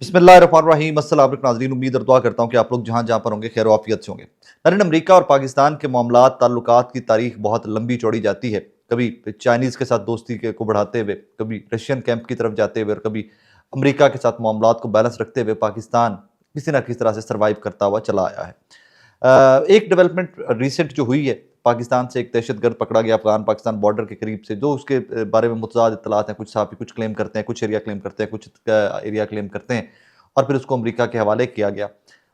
बिस्मिल्लाहिर्रहमानिर्रहीम। अस्सलाम वालेकुम नाज़रीन, उम्मीद और दुआ करता हूँ कि आप लोग जहाँ जहाँ पर होंगे खैर आफियत से होंगे। नाज़रीन, अमेरिका और पाकिस्तान के मामलात ताल्लुकात की तारीख बहुत लंबी चौड़ी जाती है। कभी चाइनीज़ के साथ दोस्ती के को बढ़ाते हुए, कभी रशियन कैंप की तरफ जाते हुए और कभी अमेरिका के साथ मामलात को बैलेंस रखते हुए पाकिस्तान किसी न किसी तरह से सर्वाइव करता हुआ चला आया है। एक डेवलपमेंट रिसेंट जो हुई है, पाकिस्तान से एक दहशतगर्द पकड़ा गया अफगान पाकिस्तान बॉर्डर के करीब से, जो उसके बारे में मुतज़ाद इत्तलात हैं। कुछ सहाफ़ी कुछ क्लेम करते हैं, कुछ एरिया क्लेम करते हैं, कुछ एरिया क्लेम करते हैं और फिर उसको अमेरिका के हवाले किया गया।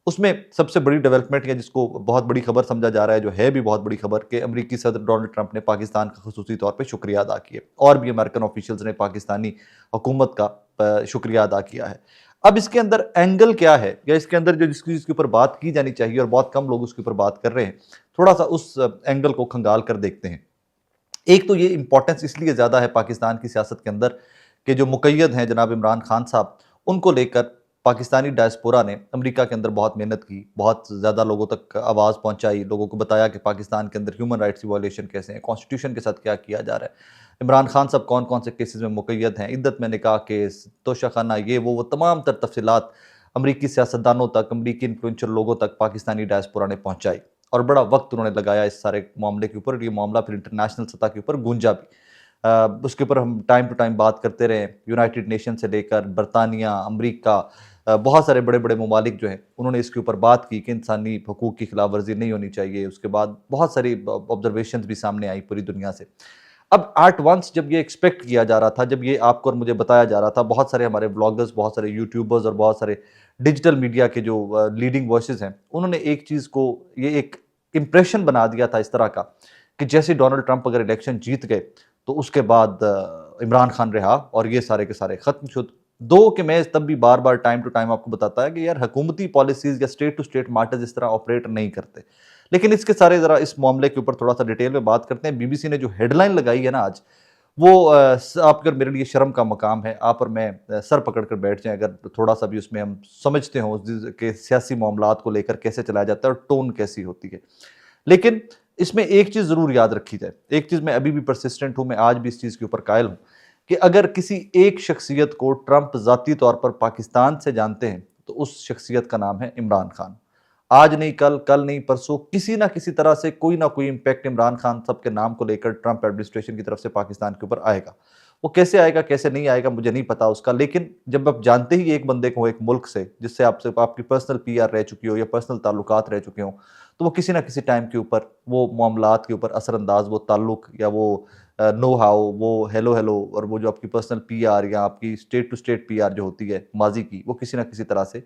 उसमें सबसे बड़ी डेवलपमेंट या जिसको बहुत बड़ी खबर समझा जा रहा है, जो है भी बहुत बड़ी खबर, कि अमेरिकी सदर डोनाल्ड ट्रंप ने पाकिस्तान का ख़ुसूसी तौर पे शुक्रिया अदा किया और भी अमेरिकन ऑफिशियल्स ने पाकिस्तानी हुकूमत का शुक्रिया अदा किया है। अब इसके अंदर एंगल क्या है, या इसके अंदर जो जिसकी जिसके ऊपर बात की जानी चाहिए और बहुत कम लोग उसके ऊपर बात कर रहे हैं, थोड़ा सा उस एंगल को खंगाल कर देखते हैं। एक तो ये इंपॉर्टेंस इसलिए ज़्यादा है पाकिस्तान की सियासत के अंदर कि जो मुक़य्यद हैं जनाब इमरान खान साहब, उनको लेकर पाकिस्तानी डायस्पोरा ने अमेरिका के अंदर बहुत मेहनत की, बहुत ज़्यादा लोगों तक आवाज़ पहुंचाई, लोगों को बताया कि पाकिस्तान के अंदर ह्यूमन राइट्स की वायलेशन कैसे हैं, कॉन्स्टिट्यूशन के साथ क्या किया जा रहा है, इमरान खान साहब कौन कौन से केसेस में मुक़य्यद हैं, इद्दत में निकाह केस, तोशाखाना, ये वो तमाम तर तफसीलात अमरीकी सियासतदानों तक, अमरीकी इन्फ्लुएंशियल लोगों तक पाकिस्तानी डायस्पोरा ने पहुंचाई और बड़ा वक्त उन्होंने लगाया इस सारे मामले के ऊपर। ये मामला फिर इंटरनेशनल सतह के ऊपर गूंजा भी। उसके ऊपर हम टाइम टू टाइम बात करते रहे। यूनाइटेड नेशन से लेकर बरतानिया, अमरीका, बहुत सारे बड़े बड़े ममालिक जो हैं, उन्होंने इसके ऊपर बात की कि इंसानी हकूक़ की खिलाफ वर्जी नहीं होनी चाहिए। उसके बाद बहुत सारी ऑब्जर्वेशन भी सामने आई पूरी दुनिया से। अब एट वंस जब ये एक्सपेक्ट किया जा रहा था, जब ये आपको और मुझे बताया जा रहा था, बहुत सारे हमारे ब्लॉगर्स, बहुत सारे यूट्यूबर्स और बहुत सारे डिजिटल मीडिया के जो लीडिंग वॉइसेस हैं, उन्होंने एक चीज़ को, ये एक इंप्रेशन बना दिया था इस तरह का कि जैसे डोनाल्ड ट्रंप अगर इलेक्शन जीत गए तो उसके बाद इमरान खान रहा और ये सारे के सारे खत्म शुद। दो कि मैं तब भी बार बार टाइम टू टाइम आपको बताता है कि यार हुकूमती पॉलिसीज या स्टेट टू स्टेट मार्टर्स इस तरह ऑपरेट नहीं करते। लेकिन इसके सारे जरा इस मामले के ऊपर थोड़ा सा डिटेल में बात करते हैं। बीबीसी ने जो हेडलाइन लगाई है ना आज, वो आपके और मेरे लिए शर्म का मकाम है। आप और मैं सर पकड़ कर बैठ जाएं अगर थोड़ा सा भी उसमें हम समझते हो कि सियासी मामलात को लेकर कैसे चलाया जाता है और टोन कैसी होती है। लेकिन इसमें एक चीज़ ज़रूर याद रखी जाए, एक चीज़ मैं अभी भी परसिस्टेंट हूँ, मैं आज भी इस चीज़ के ऊपर कायल हूँ कि अगर किसी एक शख्सियत को ट्रंप ज़ाती तौर पर पाकिस्तान से जानते हैं तो उस शख्सियत का नाम है इमरान खान। आज नहीं कल, कल नहीं परसों, किसी ना किसी तरह से कोई ना कोई इंपैक्ट इमरान खान साहब के नाम को लेकर ट्रंप एडमिनिस्ट्रेशन की तरफ से पाकिस्तान के ऊपर आएगा। वो कैसे आएगा कैसे नहीं आएगा मुझे नहीं पता उसका, लेकिन जब आप जानते ही एक बंदे को एक मुल्क से जिससे आपसे आपकी पर्सनल पीआर रह चुकी हो या पर्सनल ताल्लुकात रह चुके हों, तो वो किसी ना किसी टाइम के ऊपर वो मामलात के ऊपर असरअंदाज, वो ताल्लुक या वो नो हाउ, वो हेलो हेलो और वो जो आपकी पर्सनल पीआर या आपकी स्टेट टू स्टेट पीआर जो होती है माजी की, वो किसी ना किसी तरह से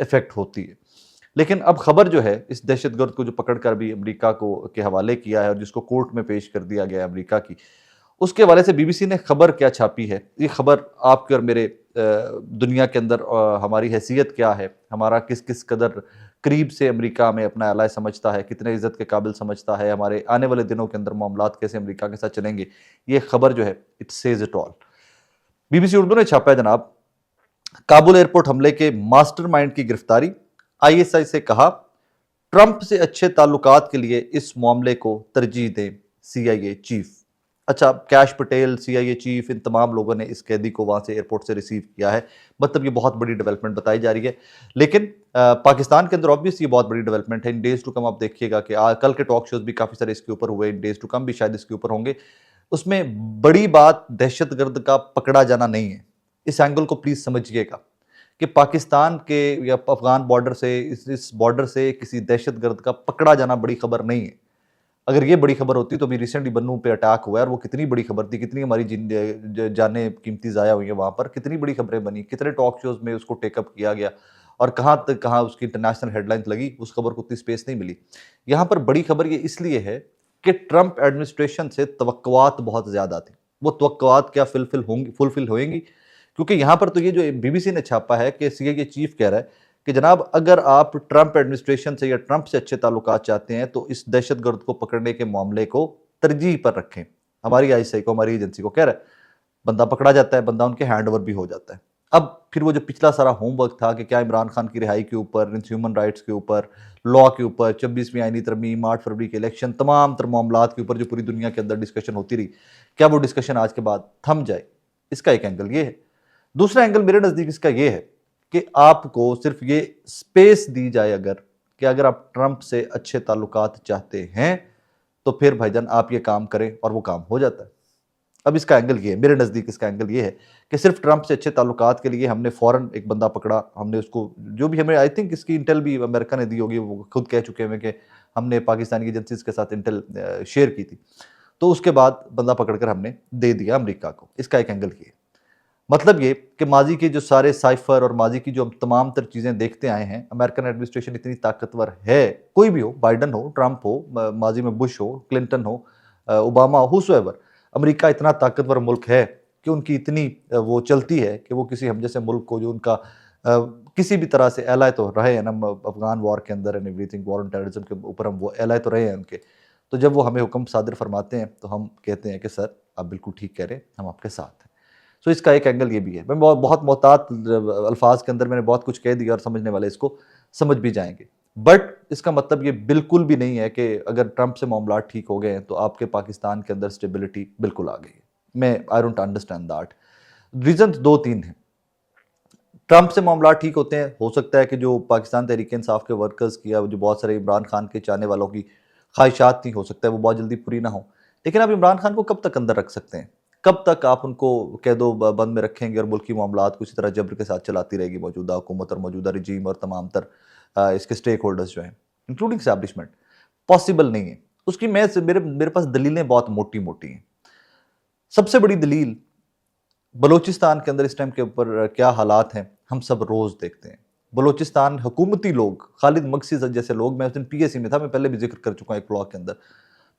इफेक्ट होती है। लेकिन अब खबर जो है इस दहशतगर्द को जो पकड़ कर भी अमेरिका को के हवाले किया है और जिसको कोर्ट में पेश कर दिया गया है अमेरिका की, उसके हवाले से बीबीसी ने खबर क्या छापी है, ये खबर आपके और मेरे दुनिया के अंदर हमारी हैसियत क्या है, हमारा किस किस कदर करीब से अमेरिका में अपना एलाय समझता है, कितने इज्जत के काबिल समझता है, हमारे आने वाले दिनों के अंदर मामलात कैसे अमेरिका के साथ चलेंगे, ये खबर जो है it says it all. BBC Urdu ने छापा है जनाब, काबुल एयरपोर्ट हमले के मास्टरमाइंड की गिरफ्तारी, आईएसआई से कहा ट्रंप से अच्छे ताल्लुकात के लिए इस मामले को तरजीह दें सीआईए चीफ। अच्छा, कैश पटेल, सीआईए चीफ, इन तमाम लोगों ने इस कैदी को वहां से एयरपोर्ट से रिसीव किया है। मतलब ये बहुत बड़ी डेवलपमेंट बताई जा रही है। लेकिन पाकिस्तान के अंदर ऑब्वियस ये बहुत बड़ी डेवलपमेंट है। इन डेज टू कम आप देखिएगा कि कल के टॉक शोज भी काफी सारे इसके ऊपर हुए, इन डेज टू कम भी शायद इसके ऊपर होंगे। उसमें बड़ी बात दहशतगर्द का पकड़ा जाना नहीं है। इस एंगल को प्लीज समझिएगा कि पाकिस्तान के या अफगान बॉर्डर से, इस बॉर्डर से किसी दहशतगर्द का पकड़ा जाना बड़ी खबर नहीं है। अगर ये बड़ी खबर होती तो अभी रिसेंटली बन्नू पे अटैक हुआ है और वो कितनी बड़ी खबर थी, कितनी हमारी जाने कीमती ज़ाया हुई है वहाँ पर, कितनी बड़ी खबरें बनी, कितने टॉक शोज में उसको टेकअप किया गया और कहाँ तक कहाँ उसकी इंटरनेशनल हेडलाइंस लगी, उस खबर को उतनी स्पेस नहीं मिली। यहाँ पर बड़ी खबर ये इसलिए है कि ट्रंप एडमिनिस्ट्रेशन से तवक्कुआत बहुत ज़्यादा थी। वो तवक्कुआत क्या फुलफिल होंगी? क्योंकि यहाँ पर तो ये जो बीबीसी ने छापा है कि सीआईए चीफ कह रहा है कि जनाब अगर आप ट्रंप एडमिनिस्ट्रेशन से या ट्रंप से अच्छे ताल्लुकात चाहते हैं तो इस दहशतगर्द को पकड़ने के मामले को तरजीह पर रखें। हमारी आईएसआई को, हमारी एजेंसी को कह रहा है, बंदा पकड़ा जाता है, बंदा उनके हैंड ओवर भी हो जाता है। अब फिर वो जो पिछला सारा होमवर्क था कि क्या इमरान खान की रिहाई के ऊपर, ह्यूमन राइट्स के ऊपर, लॉ के ऊपर, 26वीं आईनी तरमीम, 8 फरवरी के इलेक्शन, तमाम तर मामलात के ऊपर जो पूरी दुनिया के अंदर डिस्कशन होती रही, क्या वो डिस्कशन आज के बाद थम जाए? इसका एक एंगल ये है। दूसरा एंगल मेरे नज़दीक इसका ये है कि आपको सिर्फ ये स्पेस दी जाए अगर, कि अगर आप ट्रंप से अच्छे ताल्लुकात चाहते हैं तो फिर भाईजान आप ये काम करें, और वो काम हो जाता है। अब इसका एंगल ये है, मेरे नज़दीक इसका एंगल ये है कि सिर्फ ट्रंप से अच्छे ताल्लुकात के लिए हमने फ़ौरन एक बंदा पकड़ा, हमने उसको जो भी हमें, आई थिंक इसकी इंटेल भी अमेरिका ने दी होगी, वो खुद कह चुके हैं कि हमने पाकिस्तानी एजेंसीज के साथ इंटेल शेयर की थी, तो उसके बाद बंदा पकड़कर हमने दे दिया अमेरिका को। इसका एक एंगल ये है। मतलब ये कि माजी के जो सारे साइफर और माजी की जो हम तमाम तर चीज़ें देखते आए हैं, अमेरिकन एडमिनिस्ट्रेशन इतनी ताकतवर है, कोई भी हो, बाइडन हो, ट्रंप हो, माजी में बुश हो, क्लिंटन हो, ओबामा हो, हुसोएवर, अमेरिका इतना ताकतवर मुल्क है कि उनकी इतनी वो चलती है कि वो किसी हम जैसे मुल्क को जो उनका किसी भी तरह से एलाय तो रहे हैं ना, अफगान वॉर के अंदर and everything, war on terrorism के ऊपर हम वो एलाय तो रहे हैं उनके, तो जब वो हमें हुक्म सादिर फरमाते हैं तो हम कहते हैं कि सर आप बिल्कुल ठीक कह रहे हैं, हम आपके साथ हैं। सो इसका एक एंगल ये भी है। मैं बहुत मोहतात अल्फाज के अंदर मैंने बहुत कुछ कह दिया और समझने वाले इसको समझ भी जाएंगे, बट इसका मतलब ये बिल्कुल भी नहीं है कि अगर ट्रंप से मामला ठीक हो गए हैं तो आपके पाकिस्तान के अंदर स्टेबिलिटी बिल्कुल आ गई है। मैं I don't understand that. Reason दो तीन हैं। ट्रंप से मामला ठीक होते हैं, हो सकता है कि जो पाकिस्तान तहरीक इंसाफ के वर्कर्स की या जो बहुत सारे इमरान खान के चाहने वालों की ख्वाहिशात थी, हो सकता है वो बहुत जल्दी पूरी ना हो, लेकिन आप इमरान खान को कब तक अंदर रख सकते हैं? कब तक आप उनको कैदो बंद में रखेंगे और मुल्की मामलात को इसी तरह जबर के साथ चलाती रहेगी मौजूदा हुकूमत और मौजूदा रजीम और तमाम तर इसके स्टेक होल्डर्स जो हैं, इंक्लूडिंग इस्टेब्लिशमेंट? पॉसिबल नहीं है। उसकी मैं मेरे मेरे पास दलीलें बहुत मोटी मोटी हैं। सबसे बड़ी दलील, बलूचिस्तान के अंदर इस टाइम के ऊपर क्या हालात हैं हम सब रोज़ देखते हैं। बलूचिस्तान हुकूमती लोग, खालिद मकसी जैसे लोग, मैं उस दिन पीएसी में था, मैं पहले भी जिक्र कर चुका हूँ एक ब्लॉग के अंदर,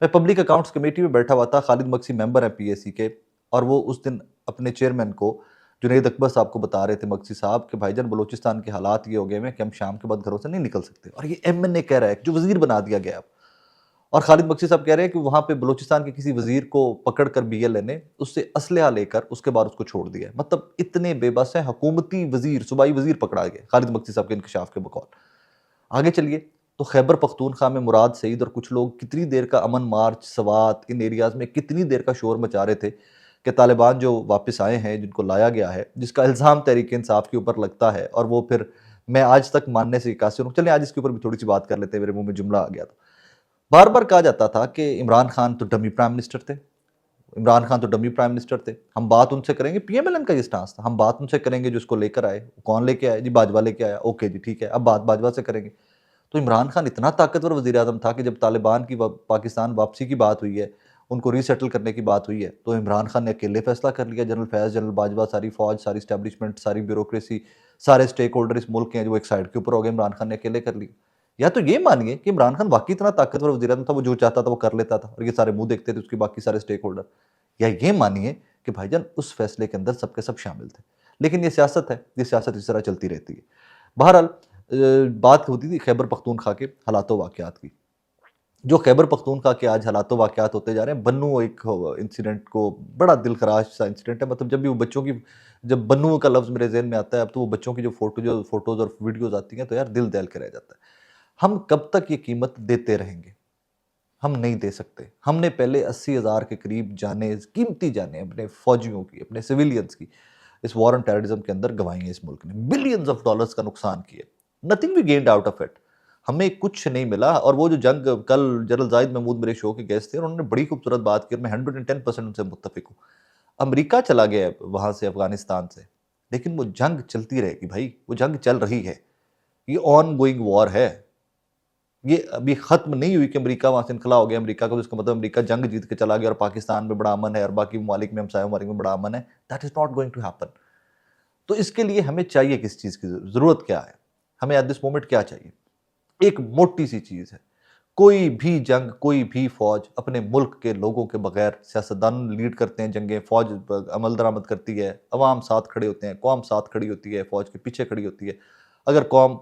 मैं पब्लिक अकाउंट्स कमेटी में बैठा हुआ था, खालिद मकसी मेंबर है पीएसी के, और वो उस दिन अपने चेयरमैन को, जुनैद अकबर साहब को बता रहे थे, मकसी साहब, कि भाईजान बलूचिस्तान के हालात ये हो गए हैं कि हम शाम के बाद घरों से नहीं निकल सकते। और ये एमएनए कह रहा है, जो वजीर बना दिया गया अब। और खालिद बख्शी साहब कह रहे हैं कि वहां पे बलूचिस्तान के किसी वजीर को पकड़कर बीएलए ने उससे असलहा लेकर उसके बाद उसको छोड़ दिया। मतलब इतने बेबस हैं, हुकूमती वजीर, सूबाई वजीर पकड़ा गया खालिद बख्शी साहब के इंकशाफ के बकौल। आगे चलिए तो खैबर पख्तूनख्वा में मुराद सईद और कुछ लोग कितनी देर का अमन मार्च, सवात, इन एरियाज में कितनी देर का शोर मचा रहे थे कि तालिबान जो वापस आए हैं, जिनको लाया गया है, जिसका इल्ज़ाम तहरीक इंसाफ के ऊपर लगता है, और वो फिर मैं आज तक मानने से कासिर हूँ। चलिए आज इसके ऊपर भी थोड़ी सी बात कर लेते हैं, मेरे मुंह में जुमला आ गया था। बार बार कहा जाता था कि इमरान खान तो डमी प्राइम मिनिस्टर थे, इमरान खान तो डमी प्राइम मिनिस्टर थे, हम बात उनसे करेंगे। पीएमएलएन का ये स्टांस था, हम बात उनसे करेंगे जो इसको लेकर आए। कौन लेके आए जी? बाजवा लेके आया। ओके जी, ठीक है, अब बात बाजवा से करेंगे। तो इमरान खान इतना ताकतवर वजीर आजम था कि जब तालिबान की पाकिस्तान वापसी की बात हुई है, उनको रीसेटल करने की बात हुई है, तो इमरान खान ने अकेले फैसला कर लिया। जनरल फैज़, जनरल बाजवा, सारी फौज, सारी स्टैब्लिशमेंट, सारी ब्यूरोक्रेसी, सारे स्टेक होल्डर इस मुल्क के हैं जो एक साइड के ऊपर हो गए, इमरान खान ने अकेले कर लिया। या तो ये मानिए कि इमरान खान वाकई इतना ताकतवर वजीर आजम था, वो जो चाहता था वो कर लेता था और ये सारे मुंह देखते थे उसके बाकी सारे स्टेक होल्डर। या ये मानिए कि भाईजान उस फैसले के अंदर सबके सब शामिल थे। लेकिन ये सियासत है, ये सियासत इस तरह चलती रहती है। बहरहाल बात होती थी खैबर पख्तूनख्वा के हालातों वाक़यात की। जो खैबर पख्तूनख्वा के आज हालातों वाक़यात होते जा रहे हैं, बन्नू एक इंसिडेंट को, बड़ा दिलखराश सा इंसिडेंट है। मतलब जब भी वो बच्चों की, जब बन्नू का लफ्ज़ मेरे ज़हन में आता है, अब तो वो बच्चों की जो फ़ोटोज़ और वीडियोज़ आती हैं तो यार दिल दहल के रह जाता है। हम कब तक ये कीमत देते रहेंगे? हम नहीं दे सकते। हमने पहले 80,000 के करीब जानें, कीमती जानें अपने फ़ौजियों की, अपने सिविलियंस की, इस वॉर ऑन टेररिज्म के अंदर गँवाई है इस मुल्क ने। बिलियंस ऑफ डॉलर्स का नुकसान किया। Nothing we gained out of it. हमें कुछ नहीं मिला। और वो जो जंग, कल जनरल ज़ाहिद महमूद मेरे शो के गेस्ट थे और उन्होंने बड़ी खूबसूरत बात की और मैं 110% उनसे मुत्तफ़िक हूँ। अमेरिका चला गया है वहाँ से, अफ़गानिस्तान से, लेकिन वो जंग चलती रहेगी भाई, वो जंग चल रही है। ये ऑन गोइंग वॉर है। ये अभी ख़त्म नहीं हुई कि अमेरिका वहाँ से इनखला हो गया अमेरिका का, तो इसका मतलब अमेरिका जंग जीत के चला गया और पाकिस्तान में बड़ा अमन है और बाकी ममालिक में, हमसाया ममालिक में बड़ा अमन है। That is not going to happen. तो इसके लिए हमें चाहिए किस चीज़ की ज़रूरत क्या है? हमें एट दिस मोमेंट क्या चाहिए? एक मोटी सी चीज़ है। कोई भी जंग, कोई भी फ़ौज अपने मुल्क के लोगों के बगैर, सियासतदान लीड करते हैं जंगें, फ़ौज अमल दरामद करती है, अवाम साथ खड़े होते हैं, कौम साथ खड़ी होती है, फ़ौज के पीछे खड़ी होती है। अगर कौम,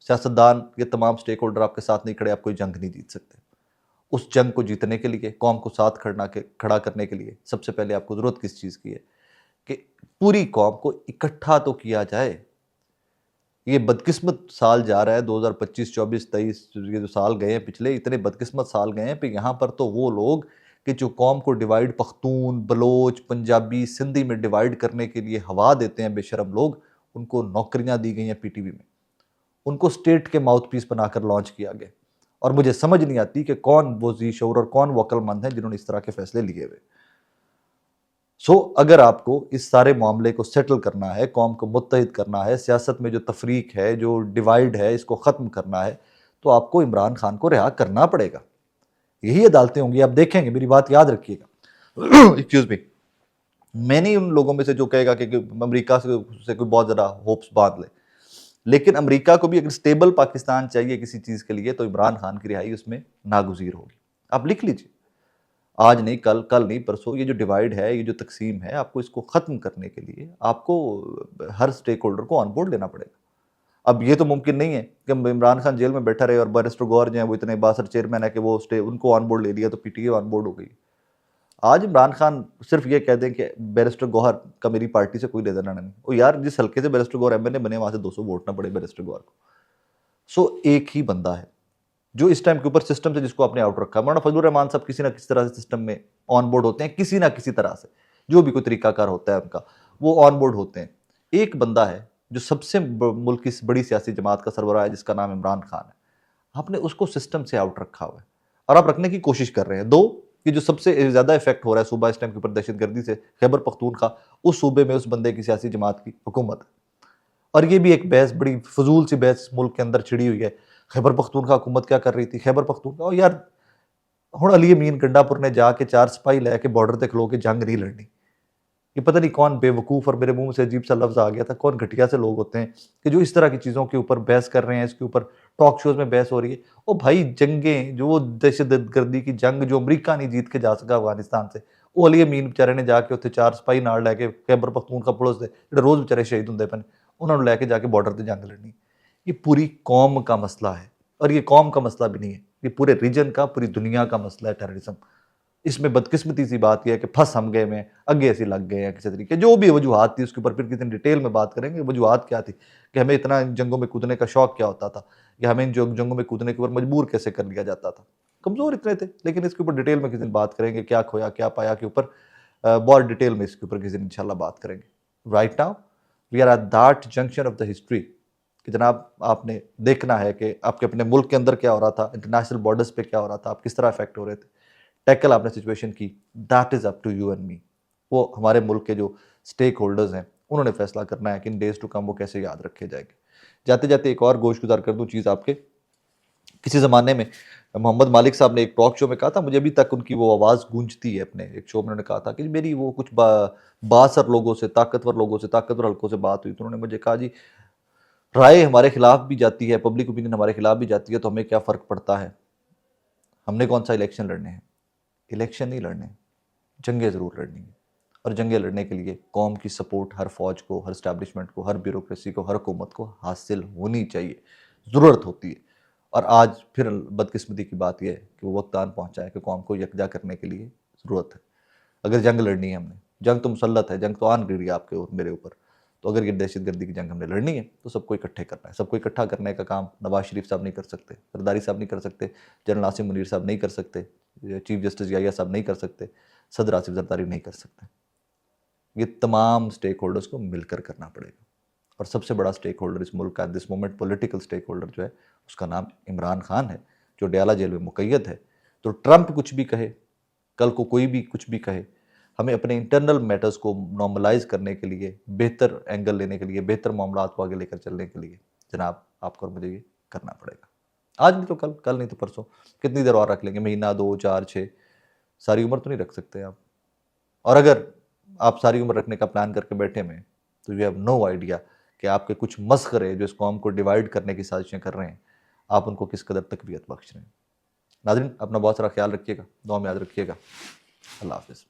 सियासतदान, ये तमाम स्टेक होल्डर आपके साथ नहीं खड़े, आप कोई जंग नहीं जीत सकते। उस जंग को जीतने के लिए, कौम को साथ खड़ा करने के लिए सबसे पहले आपको ज़रूरत किस चीज़ की है कि पूरी कौम को इकट्ठा तो किया जाए। ये बदकिस्मत साल जा रहा है 2025, 24, 23, ये जो साल गए हैं पिछले, इतने बदकिस्मत साल गए हैं कि यहाँ पर तो वो लोग कि जो कौम को डिवाइड, पख्तून, बलोच, पंजाबी, सिंधी में डिवाइड करने के लिए हवा देते हैं बेशरम लोग, उनको नौकरियां दी गई हैं पीटीवी में, उनको स्टेट के माउथपीस बनाकर लॉन्च किया गया। और मुझे समझ नहीं आती कि कौन वो जी शऊर और कौन वो अक्लमंद है जिन्होंने इस तरह के फैसले लिए हुए। अगर आपको इस सारे मामले को सेटल करना है, कौम को मुत्तहिद करना है, सियासत में जो तफरीक है, जो डिवाइड है, इसको ख़त्म करना है, तो आपको इमरान खान को रिहा करना पड़ेगा। यही अदालतें होंगी, आप देखेंगे, मेरी बात याद रखिएगा। Excuse me. मैं नहीं उन लोगों में से जो कहेगा कि अमेरिका से कोई बहुत ज़्यादा होप्स बांध ले, लेकिन अमेरिका को भी अगर स्टेबल पाकिस्तान चाहिए किसी चीज़ के लिए, तो इमरान खान की रिहाई उसमें नागुज़ीर होगी। आप लिख लीजिए, आज नहीं कल, कल नहीं परसों, ये जो डिवाइड है, ये जो तकसीम है, आपको इसको ख़त्म करने के लिए आपको हर स्टेक होल्डर को ऑन बोर्ड लेना पड़ेगा। अब ये तो मुमकिन नहीं है कि इमरान खान जेल में बैठा रहे और बैरिस्टर गौहर जो है वो इतने बासर चेयरमैन है कि वो उनको ऑन बोर्ड ले लिया तो पीटीए ऑन बोर्ड हो गई। आज इमरान खान सिर्फ ये कह दें कि बैरिस्टर गौहर का मेरी पार्टी से कोई लेना देना नहीं, ओ यार, जिस हल्के से बैरिस्टर गौहर एमएलए बने वहां से 200 वोट ना पड़े बैरिस्टर गौहर को। एक ही बंदा है जो इस टाइम के ऊपर सिस्टम से जिसको आपने आउट रखा। मौलाना फजलुर रहमान साहब किसी ना किसी तरह से सिस्टम में ऑन बोर्ड होते हैं, किसी ना किसी तरह से, जो भी कोई तरीकाकार होता है उनका, वो ऑन बोर्ड होते हैं। एक बंदा है जो सबसे मुल्क की बड़ी सियासी जमात का सरबराह है, जिसका नाम इमरान खान है। आपने उसको सिस्टम से आउट रखा हुआ है और आप रखने की कोशिश कर रहे हैं। दो, कि जो सबसे ज्यादा इफेक्ट हो रहा है सूबा इस टाइम के ऊपर दहशतगर्दी से, खैबर पख्तूनख्वा, उस सूबे में उस बंदे की सियासी जमात की हुकूमत है। और ये भी एक बहस, बड़ी फजूल सी बहस मुल्क के अंदर छिड़ी हुई है। खैबर पख्तूनख्वा हुकूमत क्या कर रही थी, खैबर पख्तूनख्वा यार हुण अली अमीन गंडापुर ने जाके 4 सिपाही लैके बॉर्डर तक खलो के जंग नहीं लड़नी। ये पता नहीं कौन बेवकूफ़, और मेरे मुंह से अजीब सा लफ्ज़ आ गया था, कौन घटिया से लोग होते हैं कि जो इस तरह की चीज़ों के ऊपर बहस कर रहे हैं, इसके ऊपर टॉक शोज़ में बहस हो रही है। ओ भाई, जंगें, जो दहशतगर्दी की जंग जो अमरीका नहीं जीत के जा सका अफगानिस्तान से, वो अली अमीन बेचारे ने जाके उत्थे 4 सिपाही नाल लैके खैबर पख्तूनख्वा पुलिस दे जिहड़े रोज़ बेचारे शहीद हुंदे पे, उन्होंने लैके जाके बॉर्डर ते जंग लड़नी। ये पूरी कौम का मसला है, और ये कौम का मसला भी नहीं है, ये पूरे रीजन का, पूरी दुनिया का मसला है टेररिज्म। इसमें बदकिस्मती सी बात यह है कि फंस हम गए में, अगे ऐसे लग गए हैं किसी तरीके, जो भी वजूहत थी उसके ऊपर फिर कितनी डिटेल में बात करेंगे। वजूहत क्या थी कि हमें इतना इन जंगों में कूदने का शौक क्या होता था, या हमें इन जंगों में कूदने के ऊपर मजबूर कैसे कर लिया जाता था, कमज़ोर इतने थे। लेकिन इसके ऊपर डिटेल में किसी दिन बात करेंगे, क्या खोया क्या पाया के ऊपर बहुत डिटेल में इसके ऊपर किसी दिन इंशाल्लाह बात करेंगे। Right now we are at that junction of the history कि जनाब आपने देखना है कि आपके अपने मुल्क के अंदर क्या हो रहा था, इंटरनेशनल बॉर्डर्स पे क्या हो रहा था, आप किस तरह अफेक्ट हो रहे थे, टैकल आपने सिचुएशन की। That is up to you and me. वो हमारे मुल्क के जो स्टेक होल्डर्स हैं उन्होंने फैसला करना है कि इन डेज टू कम वो कैसे याद रखे जाएंगे। जाते जाते एक और गोशगुजार कर दूं चीज़ आपके, किसी ज़माने में मोहम्मद मालिक साहब ने एक टॉक शो में कहा था, मुझे अभी तक उनकी वो आवाज़ गूंजती है, अपने एक शो में उन्होंने कहा था कि मेरी वो कुछ बासर लोगों से, ताकतवर हल्कों से बात हुई, तो उन्होंने मुझे कहा, जी राय हमारे खिलाफ भी जाती है, पब्लिक ओपिनियन हमारे खिलाफ भी जाती है, तो हमें क्या फ़र्क पड़ता है, हमने कौन सा इलेक्शन लड़ने हैं। इलेक्शन नहीं लड़ने, जंगें ज़रूर लड़नी है। और जंगें लड़ने के लिए कौम की सपोर्ट हर फौज को, हर स्टैब्लिशमेंट को, हर ब्यूरोक्रेसी को, हर हुकूमत को हासिल होनी चाहिए, ज़रूरत होती है। और आज फिर बदकिस्मती की बात यह है कि वो वक्त आन पहुँचा है कि कौम को यकजा करने के लिए ज़रूरत है। अगर जंग लड़नी है हमने, जंग तो मुसल्लत है, जंग तो आन गिरी है आपके और मेरे ऊपर, तो अगर ये दहशतगर्दी की जंग हमने लड़नी है तो सबको इकट्ठे करना है। सबको इकट्ठा करने का काम नवाज शरीफ साहब नहीं कर सकते, सरदारी साहब नहीं कर सकते, जनरल आसिम मुनीर साहब नहीं कर सकते, चीफ जस्टिस याहिया साहब नहीं कर सकते, सदर आसिफ जरदारी नहीं कर सकते। ये तमाम स्टेक होल्डर्स को मिलकर करना पड़ेगा। और सबसे बड़ा स्टेक होल्डर इस मुल्क का this moment, political stakeholder जो है, उसका नाम इमरान खान है, जो डयाला जेल में मुक़य्यद है। तो ट्रंप कुछ भी कहे, कल को कोई भी कुछ भी कहे, हमें अपने इंटरनल मैटर्स को नॉर्मलाइज करने के लिए, बेहतर एंगल लेने के लिए, बेहतर मामलात को आगे लेकर चलने के लिए जनाब आपको और मुझे ये करना पड़ेगा। आज नहीं तो कल, कल नहीं तो परसों, कितनी देर और रख लेंगे, महीना 2 4 6, सारी उम्र तो नहीं रख सकते आप। और अगर आप सारी उम्र रखने का प्लान करके बैठे में, तो यू हैव नो आइडिया कि आपके कुछ मस्खरे जो इस कौम को डिवाइड करने की साजिशें कर रहे हैं, आप उनको किस कदर तकवीत बख्श रहे हैं। नाज़रीन, अपना बहुत सारा ख्याल रखिएगा, दुआ में याद रखिएगा। अल्लाह हाफ़िज़।